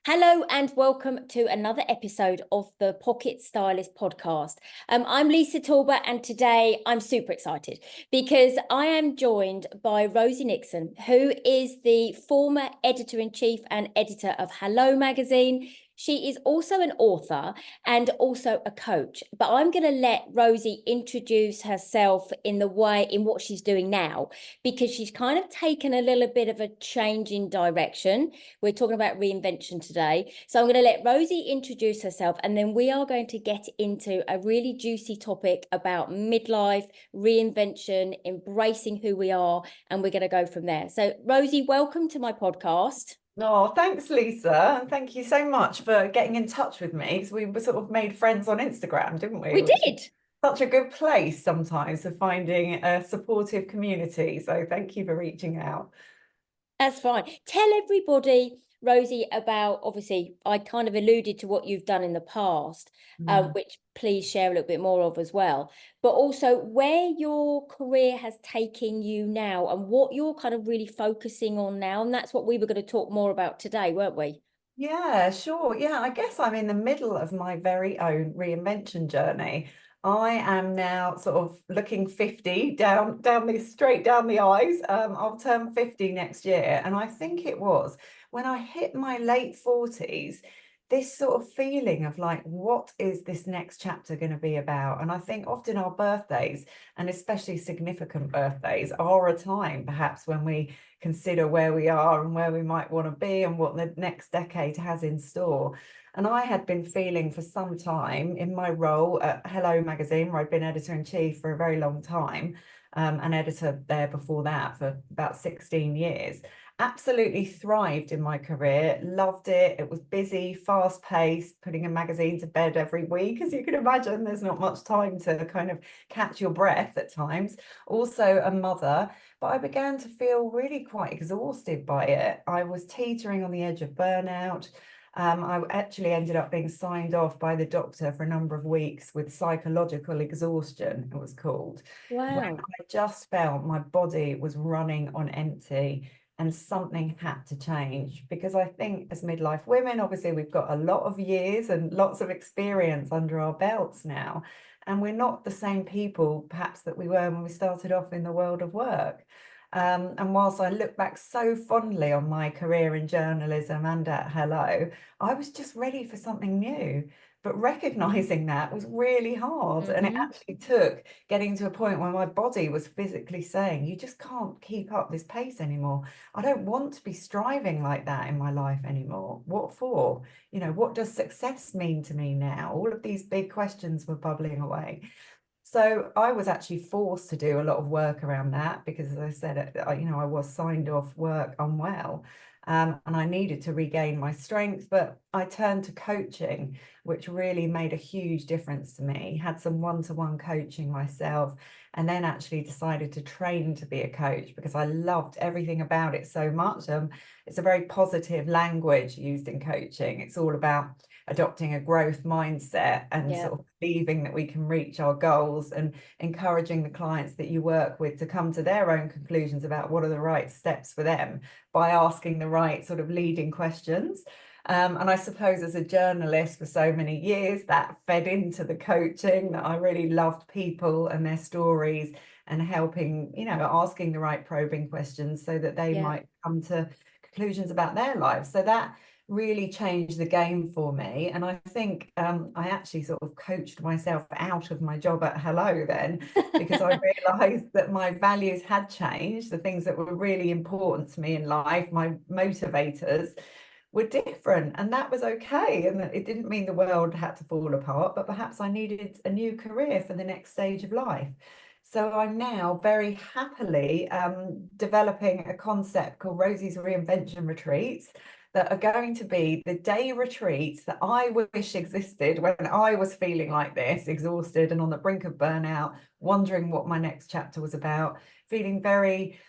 Hello and welcome to another episode of the Pocket Stylist podcast. I'm Lisa Talbot, and today I'm super excited because I am joined by Rosie Nixon, who is the former editor-in-chief and editor of Hello magazine. She is also an author and also a coach, but I'm going to let Rosie introduce herself in what she's doing now, because she's kind of taken a little bit of a change in direction. We're talking about reinvention today. So I'm going to let Rosie introduce herself, and then we are going to get into a really juicy topic about midlife, reinvention, embracing who we are, and we're going to go from there. So Rosie, welcome to my podcast. Oh, thanks, Lisa. And thank you so much for getting in touch with me, because we were sort of made friends on Instagram, didn't we? We Which is did. such a good place sometimes for finding a supportive community. So thank you for reaching out. That's fine. Tell everybody, Rosie, about, obviously, I kind of alluded to what you've done in the past, which please share a little bit more of as well, but also where your career has taken you now and what you're kind of really focusing on now. And that's what we were going to talk more about today, weren't we? Yeah, sure. Yeah, I guess I'm in the middle of my very own reinvention journey. I am now sort of looking 50 straight down the eyes. I'll turn 50 next year. And I think it was when I hit my late 40s, this sort of feeling of like, what is this next chapter going to be about? And I think often our birthdays, and especially significant birthdays, are a time perhaps when we consider where we are and where we might want to be and what the next decade has in store. And I had been feeling for some time in my role at Hello magazine, where I'd been editor-in-chief for a very long time, and editor there before that for about 16 years. Absolutely thrived in my career, loved it. It was busy, fast-paced, putting a magazine to bed every week. As you can imagine, there's not much time to kind of catch your breath at times. Also a mother, but I began to feel really quite exhausted by it. I was teetering on the edge of burnout. I actually ended up being signed off by the doctor for a number of weeks with psychological exhaustion, it was called, when Wow. I just felt my body was running on empty and something had to change. Because I think as midlife women, obviously we've got a lot of years and lots of experience under our belts now. And we're not the same people, perhaps, that we were when we started off in the world of work. And whilst I look back so fondly on my career in journalism and at Hello, I was just ready for something new. But recognizing that was really hard. And it actually took getting to a point where my body was physically saying, you just can't keep up this pace anymore. I don't want to be striving like that in my life anymore. What for? You know, what does success mean to me now? All of these big questions were bubbling away. So I was actually forced to do a lot of work around that because, as I said, I was signed off work unwell, and I needed to regain my strength. But I turned to coaching, which really made a huge difference to me. Had some one-to-one coaching myself, and then actually decided to train to be a coach because I loved everything about it so much. It's a very positive language used in coaching. It's all about adopting a growth mindset and sort of believing that we can reach our goals and encouraging the clients that you work with to come to their own conclusions about what are the right steps for them by asking the right sort of leading questions. And I suppose as a journalist for so many years, that fed into the coaching, that I really loved people and their stories and helping, asking the right probing questions so that they might come to conclusions about their lives. So that really changed the game for me. And I think I actually sort of coached myself out of my job at Hello then, because I realized that my values had changed. The things that were really important to me in life, my motivators, were different, and that was okay. And it didn't mean the world had to fall apart, but perhaps I needed a new career for the next stage of life. So I'm now very happily developing a concept called Rosie's Reinvention Retreats, that are going to be the day retreats that I wish existed when I was feeling like this, exhausted and on the brink of burnout, wondering what my next chapter was about, feeling very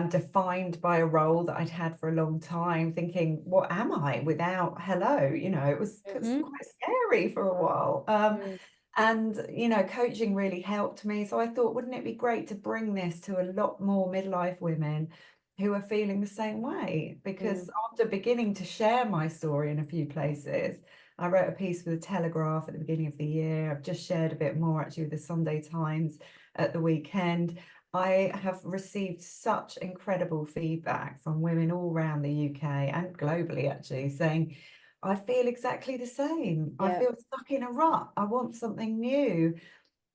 defined by a role that I'd had for a long time, thinking, what am I without Hello? It was quite scary for a while. And, coaching really helped me. So I thought, wouldn't it be great to bring this to a lot more midlife women who are feeling the same way, because Mm. after beginning to share my story in a few places, I wrote a piece for the Telegraph at the beginning of the year. I've just shared a bit more actually with the Sunday Times at the weekend. I have received such incredible feedback from women all around the UK and globally actually saying, I feel exactly the same. I Yeah. feel stuck in a rut. I want something new.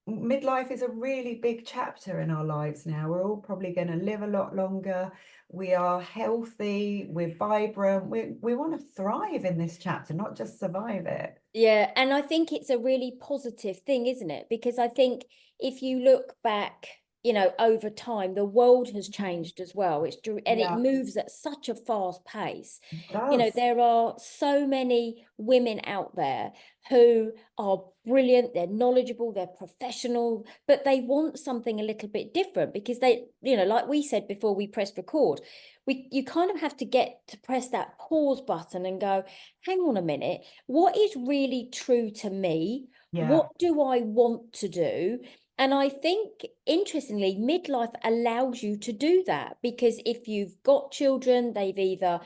Midlife is a really big chapter in our lives now. We're all probably going to live a lot longer. We are healthy, we're vibrant, we want to thrive in this chapter, not just survive it. Yeah, and I think it's a really positive thing, isn't it? Because I think if you look back, over time, the world has changed as well. And it Yeah, moves at such a fast pace. it does. There are so many women out there who are brilliant, they're knowledgeable, they're professional, but they want something a little bit different because they, like we said before we pressed record, you kind of have to get to press that pause button and go, hang on a minute, what is really true to me? Yeah. What do I want to do? And I think, interestingly, midlife allows you to do that, because if you've got children, they've either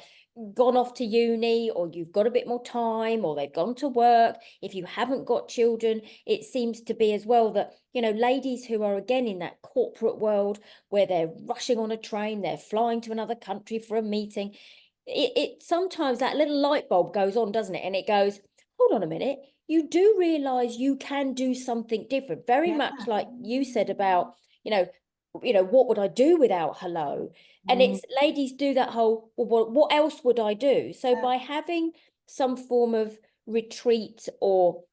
gone off to uni, or you've got a bit more time, or they've gone to work. If you haven't got children, it seems to be as well that, ladies who are again in that corporate world where they're rushing on a train, they're flying to another country for a meeting, it sometimes that little light bulb goes on, doesn't it? And it goes, hold on a minute, you do realize you can do something different, very Yeah. much like you said about, what would I do without hello? And Mm, it's ladies do that whole, well, what else would I do? So yeah. by having some form of retreat, or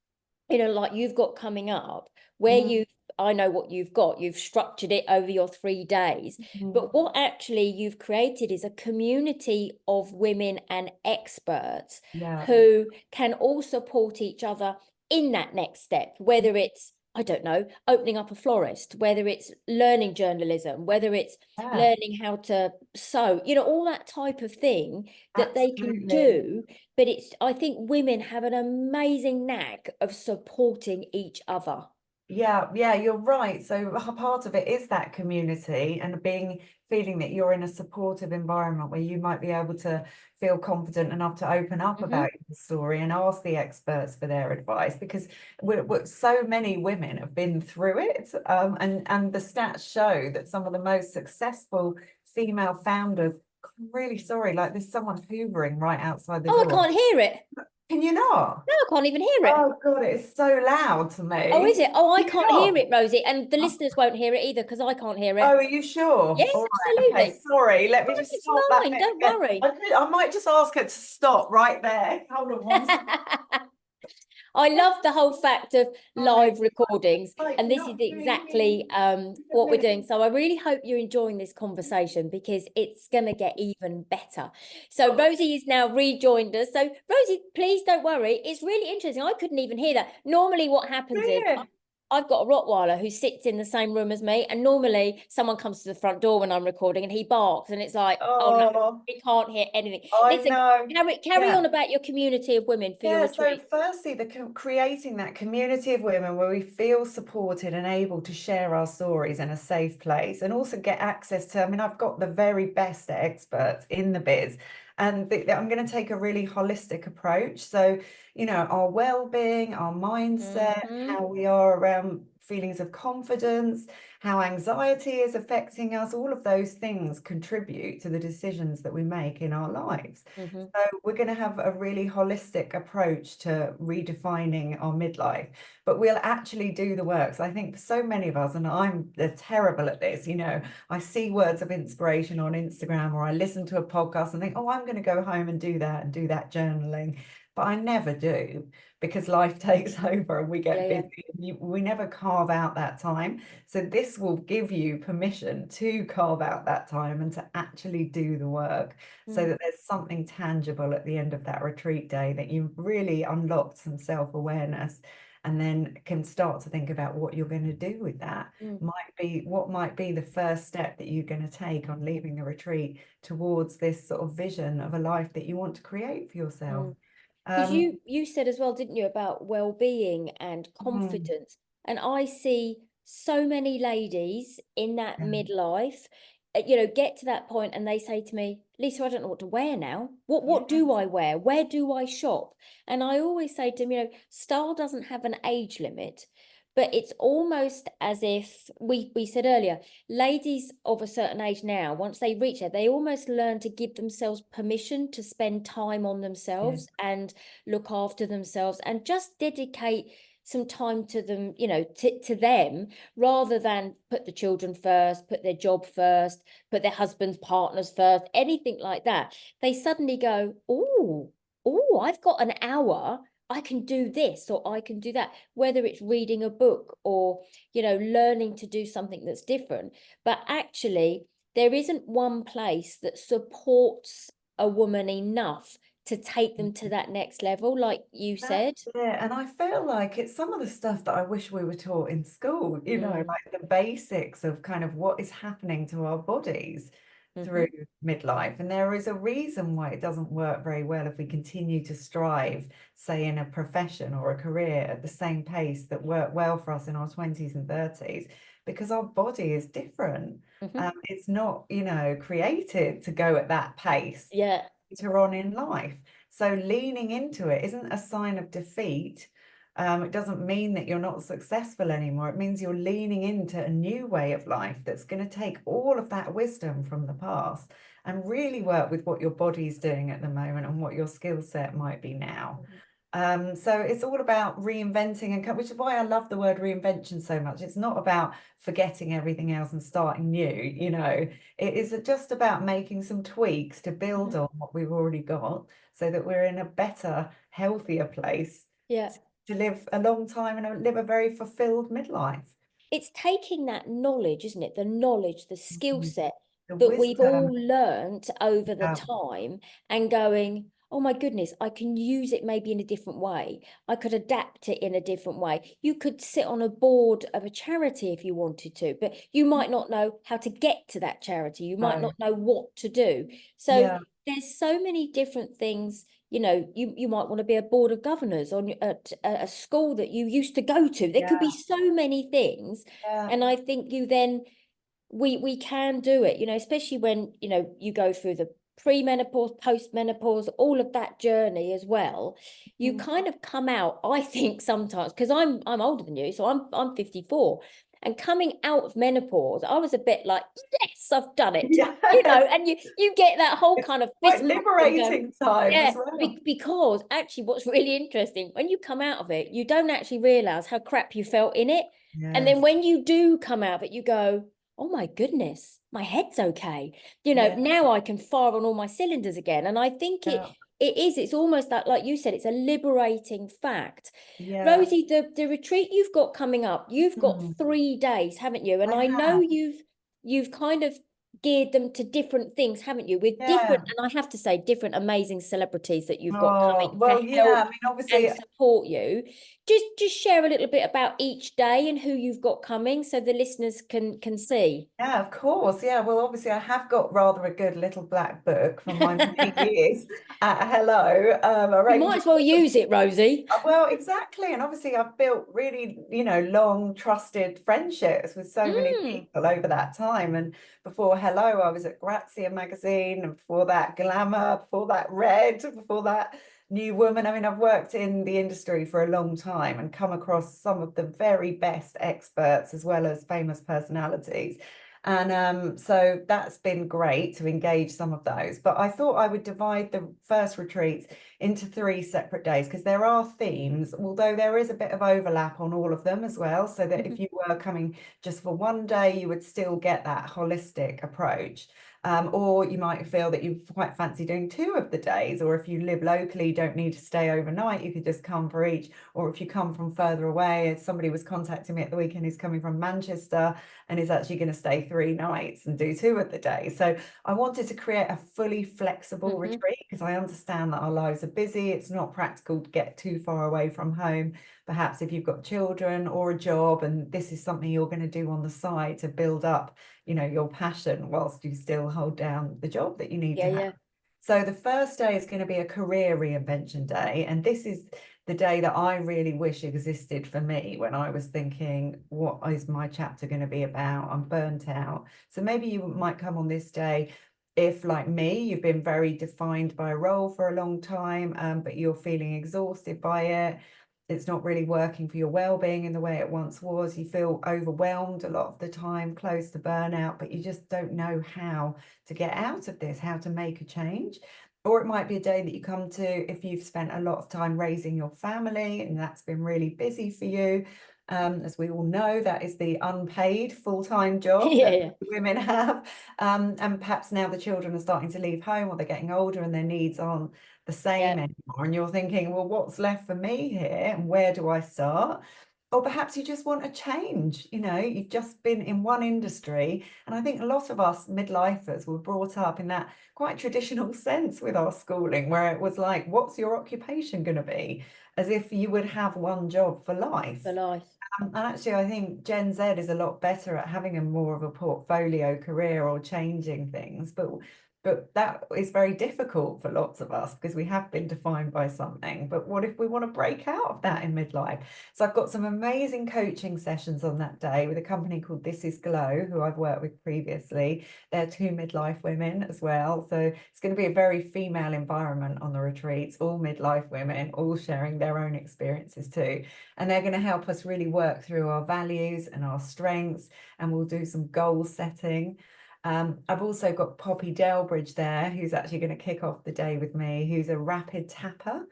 like you've got coming up, where Mm, I know what you've structured it over your 3 days, mm, but what actually you've created is a community of women and experts yeah. who can all support each other in that next step, whether it's, I don't know, opening up a florist, whether it's learning journalism, whether it's Yeah. learning how to sew, all that type of thing that they can Absolutely. do. But I think women have an amazing knack of supporting each other. Yeah, yeah, you're right. So part of it is that community and feeling that you're in a supportive environment where you might be able to feel confident enough to open up Mm-hmm. about your story and ask the experts for their advice, because so many women have been through it. And the stats show that some of the most successful female founders, I'm really sorry, like there's someone hoovering right outside the Oh, I door. can't hear it. Can you not? No, I can't even hear it. Oh God, it's so loud to Oh, is me. it? Oh, I Can you can't hear not? it, Rosie. And the listeners won't hear it either, because I can't hear it. Oh, are you sure? Yeah, All right. Okay. absolutely. Sorry. Let me Oh, just it's start that fine. bit Don't again. worry. I might just ask her to stop right there. Hold on one second. I love the whole fact of Sorry. live recordings, Like and this is not really. exactly what we're doing. So I really hope you're enjoying this conversation, because it's going to get even better. So Rosie is now rejoined us. So Rosie, please don't worry. It's really interesting. I couldn't even hear that. Normally what happens is Really? I've got a Rottweiler who sits in the same room as me, and normally someone comes to the front door when I'm recording and he barks, and it's like, oh no, Oh, we can't hear anything. I Listen, know. carry Yeah. on about your community of women for your Yeah, so retreat. firstly, creating that community of women where we feel supported and able to share our stories in a safe place, and also get access to, I mean, I've got the very best experts in the biz, and I'm going to take a really holistic approach. So, our well-being, our mindset, Mm-hmm. how we are around feelings of confidence, how anxiety is affecting us, all of those things contribute to the decisions that we make in our lives. Mm-hmm. So we're going to have a really holistic approach to redefining our midlife, but we'll actually do the work. So I think for so many of us, and I'm terrible at this, I see words of inspiration on Instagram, or I listen to a podcast and think, oh, I'm going to go home and do that journaling. But I never do, because life takes over and we get Yeah. busy. We never carve out that time. So this will give you permission to carve out that time and to actually do the work, so that there's something tangible at the end of that retreat day, that you've really unlocked some self-awareness, and then can start to think about what you're going to do with that. Might be the first step that you're going to take on leaving the retreat towards this sort of vision of a life that you want to create for yourself. Because Um, you said as well, didn't you, about well-being and mm, confidence? And I see so many ladies in that yeah, midlife, get to that point and they say to me, Lisa, I don't know what to wear now. What do I wear? Where do I shop? And I always say to them, style doesn't have an age limit, but it's almost as if we said earlier, ladies of a certain age now, once they reach it, they almost learn to give themselves permission to spend time on themselves and look after themselves and just dedicate some time to them, to them, rather than put the children first, put their job first, put their husbands, partners first, anything like that. They suddenly go, oh, I've got an hour. I can do this or I can do that, whether it's reading a book or, learning to do something that's different. But actually, there isn't one place that supports a woman enough to take them to that next level, like you said. Yeah, and I feel like it's some of the stuff that I wish we were taught in school, like the basics of kind of what is happening to our bodies through midlife. And there is a reason why it doesn't work very well if we continue to strive, say, in a profession or a career at the same pace that worked well for us in our 20s and 30s, because our body is different. It's not, created to go at that pace later on in life. So leaning into it isn't a sign of defeat. It doesn't mean that you're not successful anymore. It means you're leaning into a new way of life that's going to take all of that wisdom from the past and really work with what your body's doing at the moment and what your skill set might be now. So it's all about reinventing, which is why I love the word reinvention so much. It's not about forgetting everything else and starting new, it is just about making some tweaks to build on what we've already got so that we're in a better, healthier place to live a long time and live a very fulfilled midlife. It's taking that knowledge, isn't it? The knowledge, the skill set that we've all learned over the time and going, oh my goodness, I can use it maybe in a different way. I could adapt it in a different way. You could sit on a board of a charity if you wanted to, but you might not know how to get to that charity. You might not know what to do. So there's so many different things. You might want to be a board of governors on at a school that you used to go to. There could be so many things. And I think we can do it, especially when, you go through the pre-menopause, post-menopause, all of that journey as well. You kind of come out, I think sometimes, because I'm older than you, so I'm 54. And coming out of menopause, I was a bit like, yes, I've done it. And you get that whole kind of quite liberating time as well. Because actually what's really interesting, when you come out of it, you don't actually realize how crap you felt in it. And then when you do come out of it, you go, oh my goodness, my head's okay. Now I can fire on all my cylinders again. And I think it's almost like you said, it's a liberating fact. Rosie, the retreat you've got coming up, you've got 3 days, haven't you? And I know you've kind of geared them to different things, haven't you? With different, and I have to say, different amazing celebrities that you've got coming to help obviously, and support you. Just share a little bit about each day and who you've got coming so the listeners can see. Yeah, of course. Yeah, well, obviously, I have got rather a good little black book from my many years at Hello. You might as well use it, Rosie. Well, exactly. And obviously, I've built really, long, trusted friendships with so many people over that time. And before Hello, I was at Grazia magazine, and before that, Glamour, before that, Red, before that, New Woman. I mean, I've worked in the industry for a long time and come across some of the very best experts as well as famous personalities. And so that's been great to engage some of those. But I thought I would divide the first retreats into 3 separate days because there are themes, although there is a bit of overlap on all of them as well. So that if you were coming just for one day, you would still get that holistic approach. Or you might feel that you quite fancy doing 2 of the days, or if you live locally, you don't need to stay overnight, you could just come for each. Or if you come from further away, somebody was contacting me at the weekend who's coming from Manchester and is actually going to stay 3 nights and do 2 of the days. So I wanted to create a fully flexible retreat because I understand that our lives are busy. It's not practical to get too far away from home. Perhaps if you've got children or a job and this is something you're going to do on the side to build up, your passion whilst you still hold down the job that you need to have. So the first day is going to be a career reinvention day. And this is the day that I really wish existed for me when I was thinking, what is my chapter going to be about? I'm burnt out. So maybe you might come on this day if, like me, you've been very defined by a role for a long time, but you're feeling exhausted by it. It's not really working for your well-being in the way it once was. You feel overwhelmed a lot of the time, close to burnout, but you just don't know how to get out of this, how to make a change. Or it might be a day that you come to if you've spent a lot of time raising your family and that's been really busy for you. As we all know, that is the unpaid full-time job that Yeah. women have. And perhaps now the children are starting to leave home or they're getting older and their needs aren't the same Yeah. anymore. And you're thinking, well, what's left for me here and where do I start? Or perhaps you just want a change. You've just been in one industry. And I think a lot of us midlifers were brought up in that quite traditional sense with our schooling, where it was like, what's your occupation going to be? As if you would have one job for life. For life. And actually, I think Gen Z is a lot better at having a more of a portfolio career or changing things. But that is very difficult for lots of us because we have been defined by something. But what if we want to break out of that in midlife? So I've got some amazing coaching sessions on that day with a company called This Is Glow, who I've worked with previously. They're two midlife women as well. So it's going to be a very female environment on the retreats, all midlife women, all sharing their own experiences too. And they're going to help us really work through our values and our strengths, and we'll do some goal setting. I've also got Poppy Delbridge there, who's actually going to kick off the day with me, who's a rapid tapper.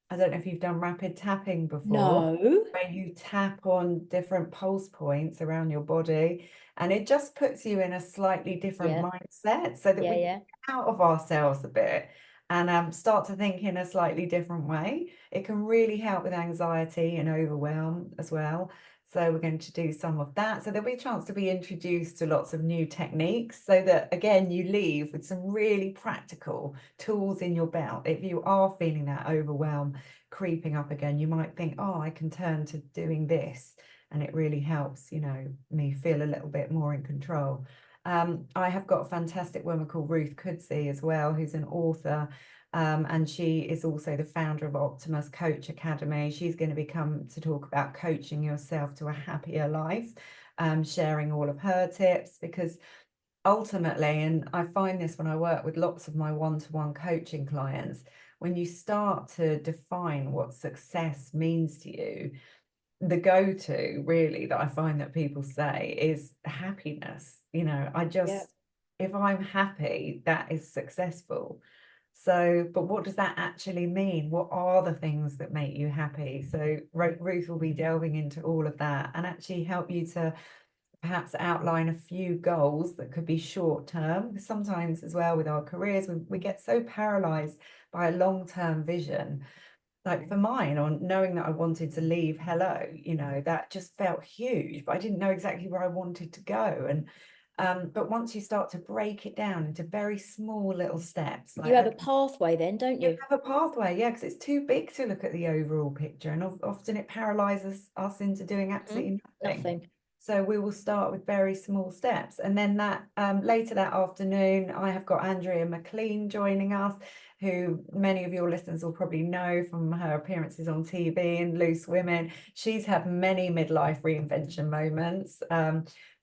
I don't know if you've done rapid tapping before, No. where you tap on different pulse points around your body, and it just puts you in a slightly different Yeah. mindset so that we Yeah. get out of ourselves a bit and start to think in a slightly different way. It can really help with anxiety and overwhelm as well. So we're going to do some of that. So there'll be a chance to be introduced to lots of new techniques so that, again, you leave with some really practical tools in your belt. If you are feeling that overwhelm creeping up again, you might think, oh, I can turn to doing this. And it really helps, me feel a little bit more in control. I have got a fantastic woman called Ruth Kudsi as well, who's an author. And she is also the founder of Optimus Coach Academy. She's going to come to talk about coaching yourself to a happier life, sharing all of her tips, because ultimately, and I find this when I work with lots of my one-to-one coaching clients, when you start to define what success means to you, the go-to really that I find that people say is happiness. Yeah. If I'm happy, that is successful. So, but what does that actually mean? What are the things that make you happy? So Ruth will be delving into all of that and actually help you to perhaps outline a few goals that could be short term. Because sometimes as well with our careers, we get so paralyzed by a long-term vision. Like for mine, on knowing that I wanted to leave Hello, that just felt huge, but I didn't know exactly where I wanted to go. And but once you start to break it down into very small little steps, You like have a pathway then, don't you you? have a pathway, yeah, because it's too big to look at the overall picture, and often it paralyzes us into doing absolutely nothing. Nothing. So we will start with very small steps. And then that later that afternoon, I have got Andrea McLean joining us, who many of your listeners will probably know from her appearances on TV and Loose Women. She's had many midlife reinvention moments.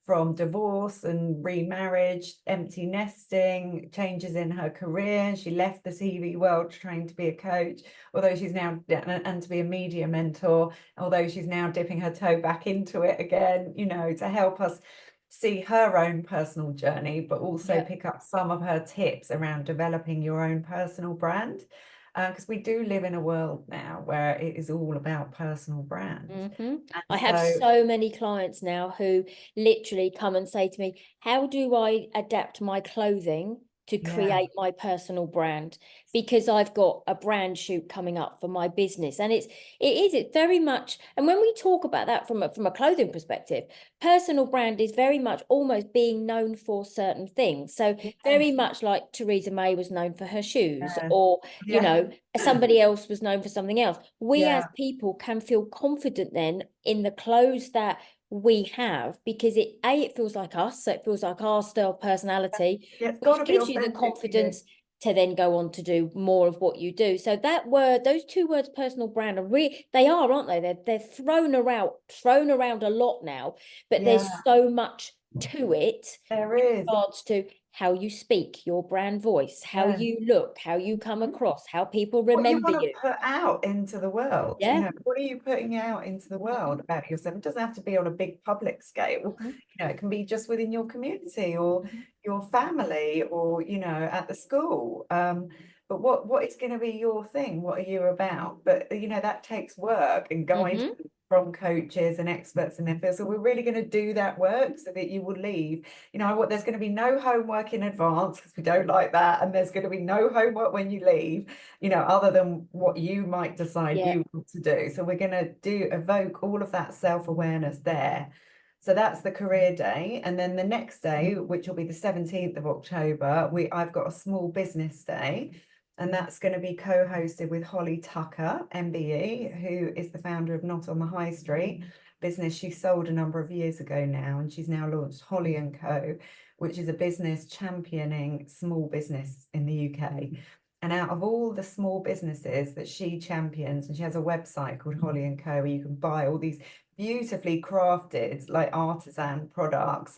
From divorce and remarriage, empty nesting, changes in her career. She left the TV world to train to be a coach, although she's now, and to be a media mentor, although she's now dipping her toe back into it again, to help us see her own personal journey, but also Yeah. pick up some of her tips around developing your own personal brand. Because we do live in a world now where it is all about personal brands. I And have so, so many clients now who literally come and say to me, how do I adapt my clothing to yeah. create my personal brand? Because I've got a brand shoot coming up for my business. And it's very much, and when we talk about that from a clothing perspective, personal brand is very much almost being known for certain things. So very Yes. much like Theresa May was known for her shoes, Yes. or Yeah. somebody else was known for something else. We as Yeah. people can feel confident then in the clothes that we have, because it feels like us, so it feels like our style personality, Yeah, it's got which to be gives you the authentic for you. confidence to then go on to do more of what you do. So those two words, personal brand, are they are, aren't they? They're thrown around a lot now, but Yeah, there's so much to it there in is. regards to how you speak, your brand voice, how Yeah. you look, how you come across, how people What you remember want to you. put out into the world, Yeah. what are you putting out into the world about yourself? It doesn't have to be on a big public scale. Mhm. It can be just within your community or Mhm. your family or, at the school. But what is going to be your thing? What are you about? But, that takes work and guidance Mhm. from coaches and experts in their field. So we're really going to do that work so that you will leave. There's going to be no homework in advance because we don't like that. And there's going to be no homework when you leave, other than what you might decide Yeah. you want to do. So we're going to evoke all of that self-awareness there. So that's the career day. And then the next day, which will be the 17th of October, I've got a small business day. And that's going to be co-hosted with Holly Tucker, MBE, who is the founder of Not on the High Street business she sold a number of years ago now. And she's now launched Holly & Co., which is a business championing small business in the UK. And out of all the small businesses that she champions, and she has a website called Holly & Co, where you can buy all these beautifully crafted, like artisan products.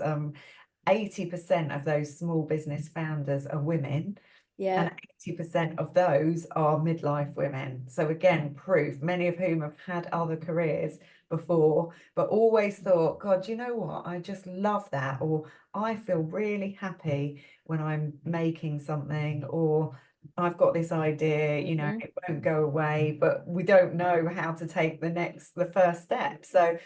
80% of those small business founders are women. Yeah. And 80% of those are midlife women. So again, proof, many of whom have had other careers before, but always thought, God, you know what? I just love that. Or I feel really happy when I'm making something, or I've got this idea, Mhm. it won't go away, but we don't know how to take the first step. So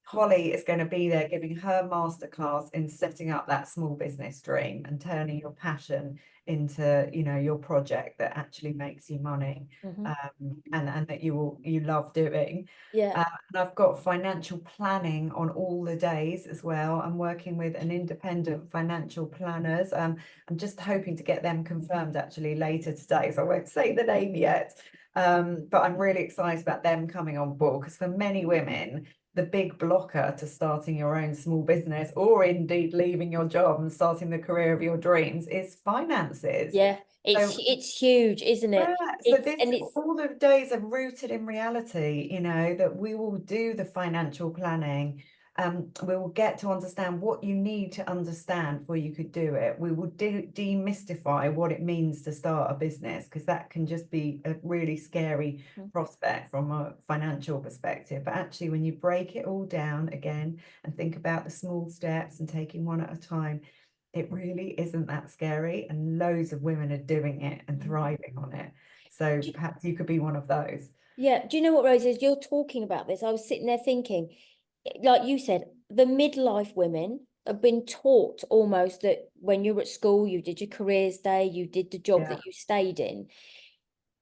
Holly is going to be there giving her masterclass in setting up that small business dream and turning your passion into, your project that actually makes you money, Mhm. and that you love doing. Yeah. And I've got financial planning on all the days as well. I'm working with an independent financial planners. I'm just hoping to get them confirmed actually later today, so I won't say the name yet. But I'm really excited about them coming on board, because for many women, the big blocker to starting your own small business, or indeed leaving your job and starting the career of your dreams, is finances. Yeah. So It's huge, isn't it? so It's all the days are rooted in reality, that we will do the financial planning. We will get to understand what you need to understand before you could do it. We will demystify what it means to start a business, because that can just be a really scary prospect from a financial perspective. But actually, when you break it all down again and think about the small steps and taking one at a time, it really isn't that scary, and loads of women are doing it and thriving on it. So perhaps you could be one of those. Yeah. Do you know what, Rosie, as you're talking about this, I was sitting there thinking, like you said, the midlife women have been taught almost that when you're at school, you did your careers day, you did the job Yeah, that you stayed in.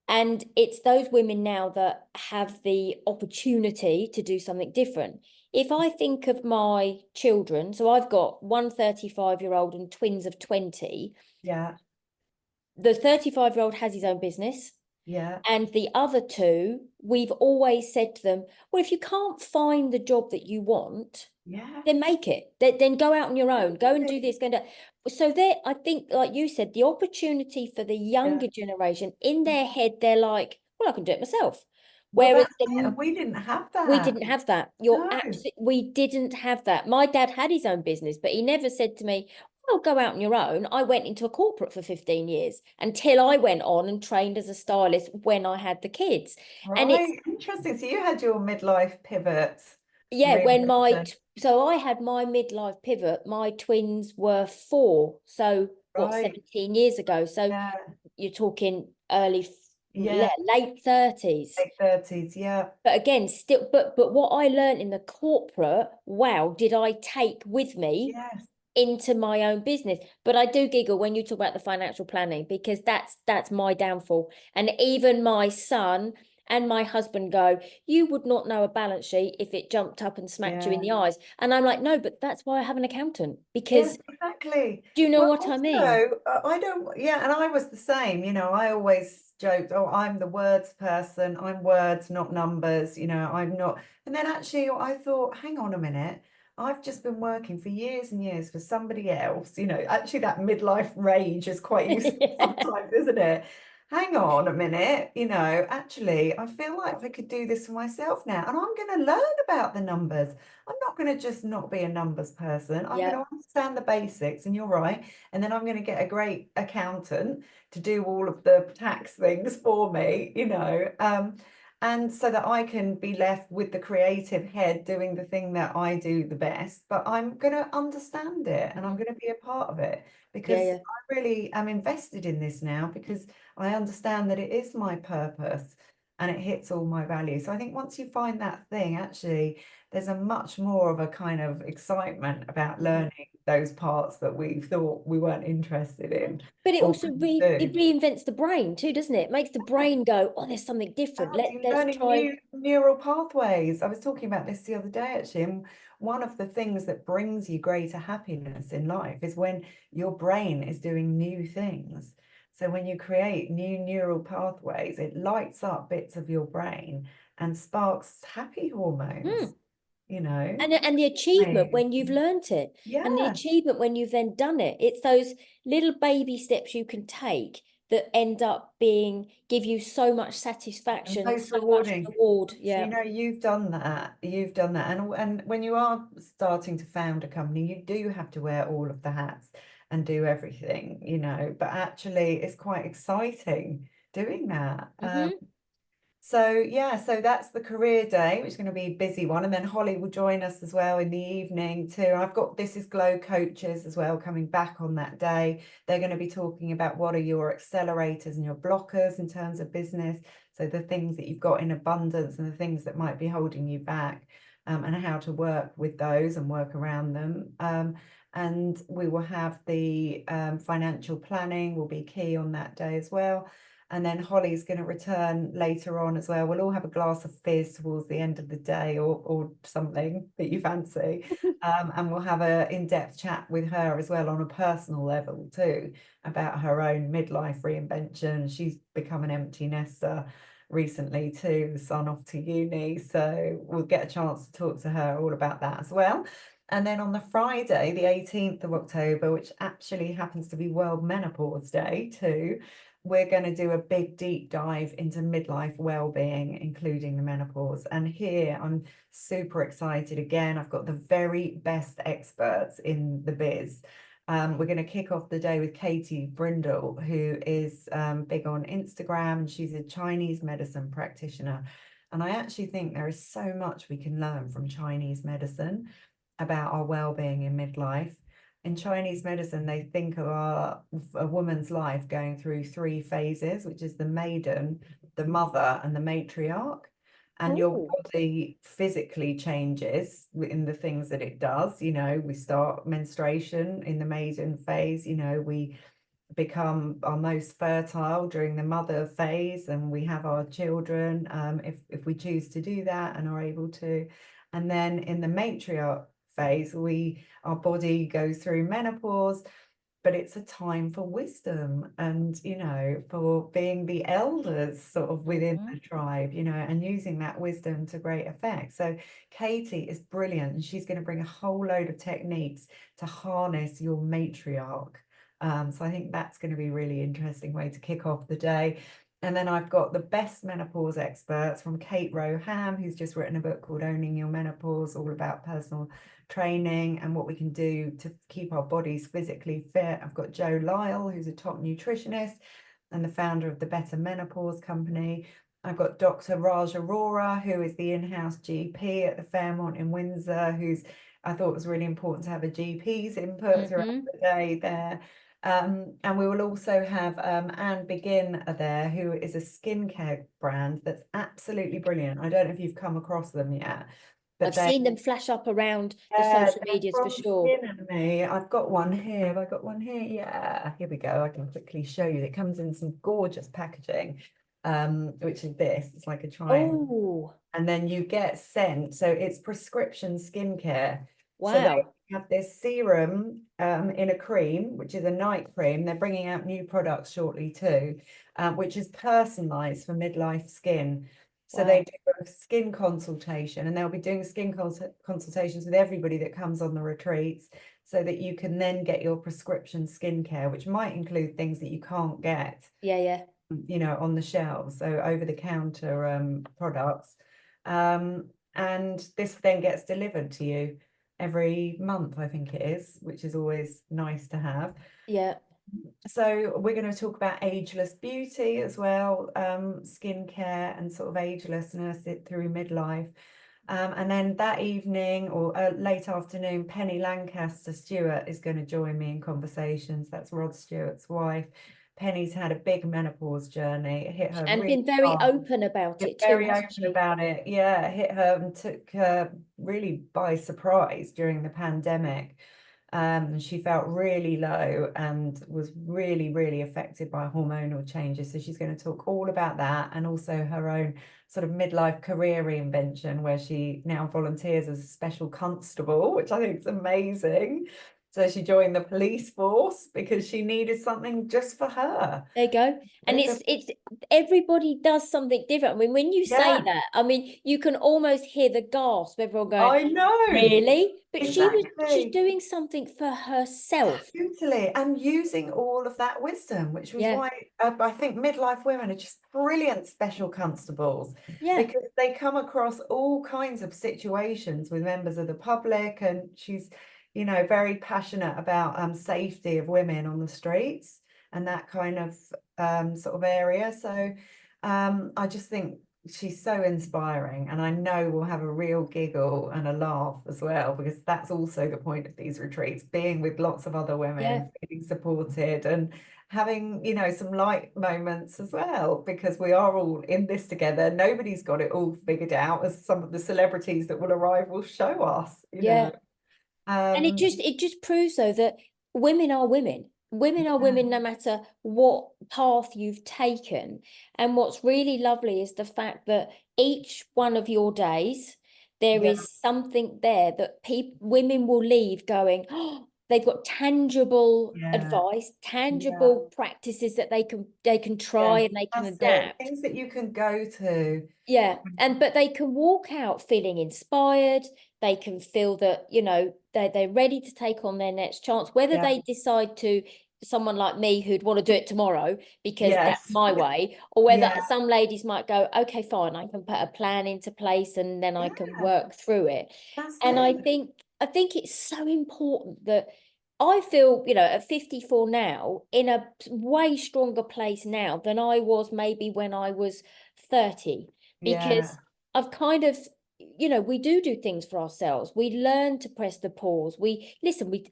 And it's those women now that have the opportunity to do something different. If I think of my children, so I've got one 35-year-old and twins of 20. yeah, The 35-year-old has his own business. yeah, And the other two, we've always said to them, well, if you can't find the job that you want, yeah. then make it. Then go out on your own. Go and do this. Go and do. So there, I think, like you said, the opportunity for the Yeah. younger generation, in their head, they're like, well, I can do it myself. Well, Whereas that's it. And we didn't have we that. didn't have that. No. We didn't have that. My dad had his own business, but he never said to me, "Oh, go out on your own." I went into a corporate for 15 years until I went on and trained as a stylist when I had the kids. And it's, Right. Interesting. So you had your midlife pivot, yeah, reinvention. so I had my midlife pivot. My twins were 4. So what, Right. 17 years ago? So Yeah. you're talking early, Yeah. late 30s. Late 30s. Yeah. But again, still, but what I learned in the corporate, wow, did I take with me Yes. into my own business. But I do giggle when you talk about the financial planning, because that's my downfall. And even my son and my husband go, you would not know a balance sheet if it jumped up and smacked you in Yeah. the eyes. And I'm like, no, but that's why I have an accountant, Yes, because exactly. do you know Well, what I mean? also, I don't, yeah, and I was the same, I always joked, oh, I'm the words person, I'm words, not numbers, I'm not. And then actually, I thought, hang on a minute, I've just been working for years and years for somebody else. Actually that midlife rage is quite useful Yeah. sometimes, isn't it? Hang on a minute, actually, I feel like I could do this for myself now, and I'm going to learn about the numbers. I'm not going to just not be a numbers person. I'm going Yeah. to understand the basics, and you're right. And then I'm going to get a great accountant to do all of the tax things for me, and so that I can be left with the creative head doing the thing that I do the best. But I'm going to understand it, and I'm Mhm. going to be a part of it, Yeah, because yeah. I really am invested in this now, because I understand that it is my purpose and it hits all my values. So I think once you find that thing, actually, there's a much more of a kind of excitement about Mhm. learning those parts that we thought we weren't interested Mhm. in But it or also couldn't do. it reinvents the brain too, doesn't it? It makes the brain go, oh, there's something different. You're Let's learning try. new neural pathways. I was talking about this the other day, actually, and one of the things that brings you greater happiness in life is when your brain is doing new things. So when you create new neural pathways, it lights up bits of your brain and sparks happy hormones, Mm. you know. And the achievement Amazing. when you've learnt it, and the Yeah. achievement when you've then done it. It's those little baby steps you can take that end up give you so much And satisfaction, most so much rewarding. reward. So, Yeah. you've done that. You've done that. And when you are starting to found a company, you do have to wear all of the hats and do everything, but actually it's quite exciting doing that. Hmm. So yeah, so that's the career day, which is going to be a busy one. And then Holly will join us as well in the evening too. I've got This Is Glow coaches as well coming back on that day. They're going to be talking about what are your accelerators and your blockers in terms of business. So the things that you've got in abundance and the things that might be holding you back, and how to work with those and work around them. And we will have the financial planning will be key on that day as well. And then Holly's going to return later on as well. We'll all have a glass of fizz towards the end of the day, or something that you fancy. And we'll have an in-depth chat with her as well on a personal level too, about her own midlife reinvention. She's become an empty nester recently too, the son off to uni. So we'll get a chance to talk to her all about that as well. And then on the Friday, the 18th of October, which actually happens to be World Menopause Day too, we're going to do a big deep dive into midlife well-being, including the menopause. And here I'm super excited again. I've got the very best experts in the biz. We're going to kick off the day with Katie Brindle, who is big on Instagram, and she's a Chinese medicine practitioner. And I actually think there is so much we can learn from Chinese medicine about our well-being in midlife. In Chinese medicine, they think of a woman's life going through three phases, which is the maiden, the mother, and the matriarch. And your Oh. body physically changes in the things that it does. We start menstruation in the maiden phase. We become our most fertile during the mother phase, and we have our children, if we choose to do that and are able to. And then in the matriarch phase, our body goes through menopause, but it's a time for wisdom and for being the elders sort of within Mhm. the tribe, and using that wisdom to great effect. So Katie is brilliant, and she's going to bring a whole load of techniques to harness your matriarch. So I think that's going to be a really interesting way to kick off the day. And then I've got the best menopause experts from Kate Roham, who's just written a book called Owning Your Menopause, all about personal training and what we can do to keep our bodies physically fit. I've got Joe Lyle, who's a top nutritionist and the founder of the Better Menopause Company. I've got Dr. Raj Arora, who is the in-house GP at the Fairmont in Windsor, I thought it was really important to have a GP's input throughout the day there. And we will also have Anne Begin there, who is a skincare brand that's absolutely brilliant. I don't know if you've come across them yet, I've but seen them flash up around the they're social medias for from sure. Skin and Me. I've got one here. Have I got one here? Yeah, here we go. I can quickly show you. It comes in some gorgeous packaging, which is this. It's like a triangle. Oh, And then you get sent. So it's prescription skincare. So they wow. have this serum in a cream, which is a night cream. They're bringing out new products shortly too, which is personalized for midlife skin. So they do a skin consultation, and they'll be doing skin consultations with everybody that comes on the retreats, so that you can then get your prescription skincare, which might include things that you can't get, you know, on the shelves, so over the counter products. And this then gets delivered to you every month, I think it is, which is always nice to have. So we're going to talk about ageless beauty as well, skincare and sort of agelessness through midlife. And then that evening or late afternoon, Penny Lancaster Stewart is going to join me in conversations. That's Rod Stewart's wife. Penny's had a big menopause journey. It hit her and really been very hard. open about it too, Very hasn't open she? about it. Yeah, it hit her and took her really by surprise during the pandemic. She felt really low and was really, really affected by hormonal changes. So she's going to talk all about that, and also her own sort of midlife career reinvention, where she now volunteers as a special constable, which I think is amazing. So she joined the police force because she needed something just for her. There you go. And it's everybody does something different. I mean, when you say that, I mean, you can almost hear the gasp, everyone going, I know. really? But Exactly. she's doing something for herself. Totally. And using all of that wisdom, which was why I think midlife women are just brilliant special constables, because they come across all kinds of situations with members of the public. And she's, you know, very passionate about safety of women on the streets and that kind of sort of area. So I just think she's so inspiring, and I know we'll have a real giggle and a laugh as well, because that's also the point of these retreats, being with lots of other women, feeling supported and having, you know, some light moments as well, because we are all in this together. Nobody's got it all figured out, as some of the celebrities that will arrive will show us, you know. And it just proves though that women are women. Women are women no matter what path you've taken. And what's really lovely is the fact that each one of your days, there is something there that women will leave going, oh, they've got tangible advice, tangible practices that they can try and they can adapt. Things that you can go to. But they can walk out feeling inspired. They can feel that, you know, they're ready to take on their next chance, whether they decide to, someone like me who'd want to do it tomorrow because that's my way, or whether some ladies might go, okay, fine, I can put a plan into place and then I can work through it. And I think it's so important that I feel, you know, at 54 now, in a way stronger place now than I was maybe when I was 30, because I've kind of, you know, we do things for ourselves. We learn to press the pause. We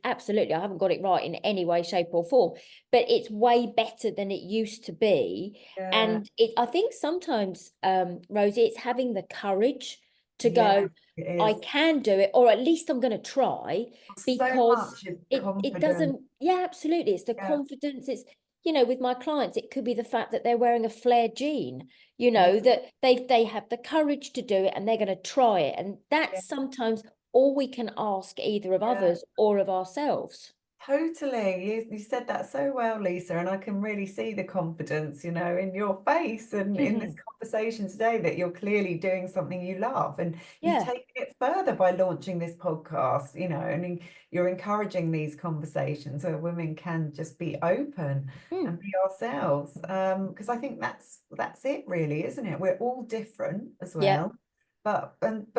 absolutely, I haven't got it right in any way, shape or form, but it's way better than it used to be. And I think sometimes, Rosie, it's having the courage to go, I can do it, or at least I'm going to try, because it doesn't, absolutely. It's the confidence. It's, you know, with my clients, it could be the fact that they're wearing a flared jean, you know, that they have the courage to do it and they're going to try it. And that's sometimes all we can ask either of others or of ourselves. Totally. You said that so well, Lisa, and I can really see the confidence, you know, in your face and in this conversation today, that you're clearly doing something you love, and you've taken it further by launching this podcast, you know, and you're encouraging these conversations where women can just be open and be ourselves. Because I think that's it really, isn't it? We're all different as well. But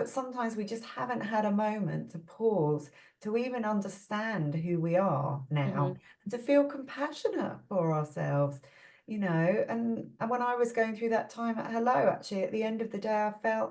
sometimes we just haven't had a moment to pause, to even understand who we are now, and to feel compassionate for ourselves, you know. And when I was going through that time at Hello, actually, at the end of the day, I felt,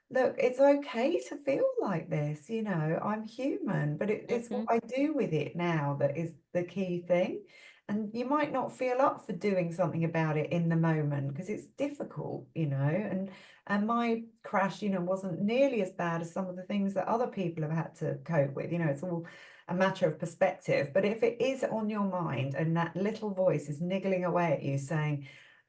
look, it's okay to feel like this, you know, I'm human, but it's what I do with it now that is the key thing. And you might not feel up for doing something about it in the moment because it's difficult, you know, and my crash, you know, wasn't nearly as bad as some of the things that other people have had to cope with. You know, it's all a matter of perspective. But if it is on your mind and that little voice is niggling away at you saying,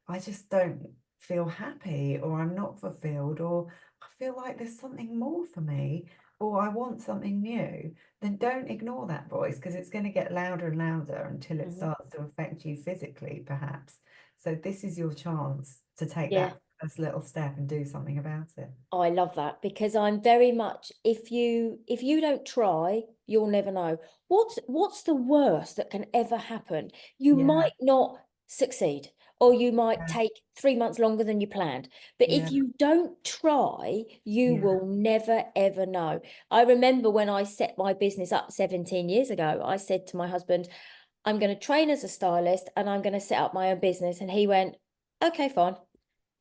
I just don't feel happy, or I'm not fulfilled, or I feel like there's something more for me, or I want something new, then don't ignore that voice, because it's going to get louder and louder until it starts to affect you physically, perhaps. So this is your chance to take that first little step and do something about it. I love that, because I'm very much, if you don't try, you'll never know. What's the worst that can ever happen? You Yeah, might not succeed, or you might yeah, take 3 months longer than you planned. But if yeah, you don't try, you yeah, will never ever know. I remember when I set my business up 17 years ago, I said to my husband, I'm going to train as a stylist and I'm going to set up my own business. And he went, okay, fine.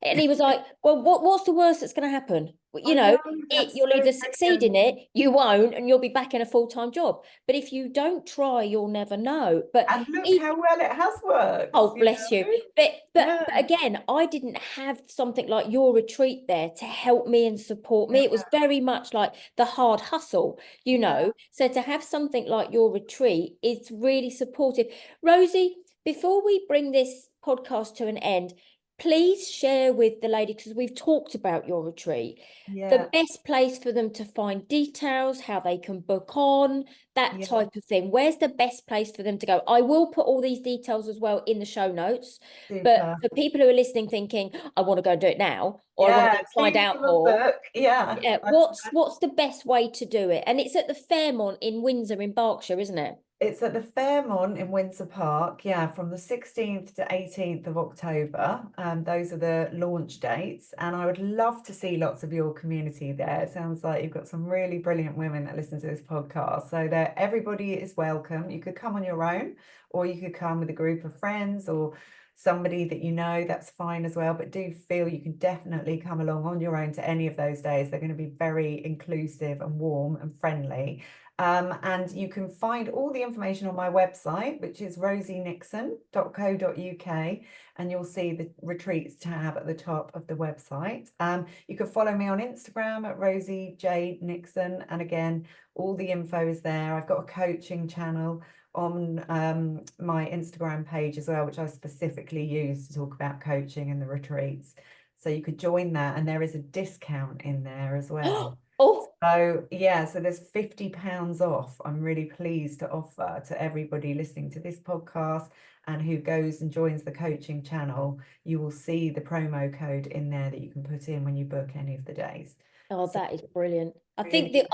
And he was like, well, what's the worst that's going to happen? Well, I know, that's you'll so either succeed brilliant. in it, you won't, and you'll be back in a full-time job. But if you don't try, you'll never know. But And look how well it has worked, oh, bless you. But Yeah, again, I didn't have something like your retreat there to help me and support me. It yeah, was very much like the hard hustle, yeah, So to have something like your retreat is really supportive. Rosie, before we bring this podcast to an end, please share with the lady, because we've talked about your retreat, yeah, the best place for them to find details, how they can book on, that yeah, type of thing. Where's the best place for them to go? I will put all these details as well in the show notes. But super. for people who are listening thinking, I want to go and do it now, or I want to Yeah, go and find please out give a more, book. Yeah, yeah, what's the best way to do it? And it's at the Fairmont in Windsor in Berkshire, isn't it? it's at the Fairmont in Windsor Park, yeah, from the 16th to 18th of October. Those are the launch dates, and I would love to see lots of your community there. It sounds like you've got some really brilliant women that listen to this podcast, so that everybody is welcome. You could come on your own, or you could come with a group of friends or somebody that you know, that's fine as well. But do feel you can definitely come along on your own to any of those days. They're going to be very inclusive and warm and friendly. And you can find all the information on my website, which is rosienixon.co.uk, and you'll see the retreats tab at the top of the website. You can follow me on Instagram at Rosie J Nixon, and again, all the info is there. I've got a coaching channel on my Instagram page as well, which I specifically use to talk about coaching and the retreats. So you could join that, and there is a discount in there as well. Oh, So yeah, so there's £50 off. I'm really pleased to offer to everybody listening to this podcast and who goes and joins the coaching channel. You will see the promo code in there that you can put in when you book any of the days. oh, So that is brilliant. really I think the be there.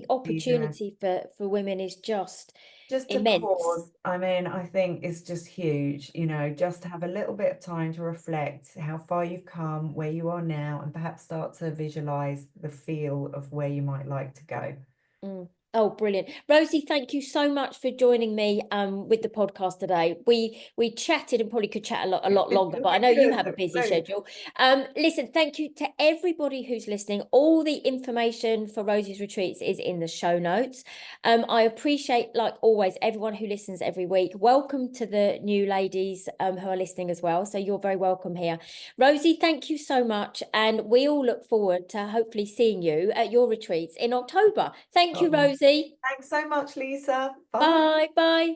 opportunity for women is just Just to immense. pause, I mean, I think it's just huge, just to have a little bit of time to reflect how far you've come, where you are now, and perhaps start to visualize the feel of where you might like to go. Mm. Oh, brilliant. Rosie, thank you so much for joining me with the podcast today. We chatted and probably could chat a lot longer, but I We know you could, have a busy absolutely. schedule. Listen, thank you to everybody who's listening. All the information for Rosie's retreats is in the show notes. I appreciate, like always, everyone who listens every week. Welcome to the new ladies who are listening as well. So you're very welcome here. Rosie, thank you so much. And we all look forward to hopefully seeing you at your retreats in October. Thank you, Oh, Rosie. thanks so much, Lisa. Bye. Bye. Bye.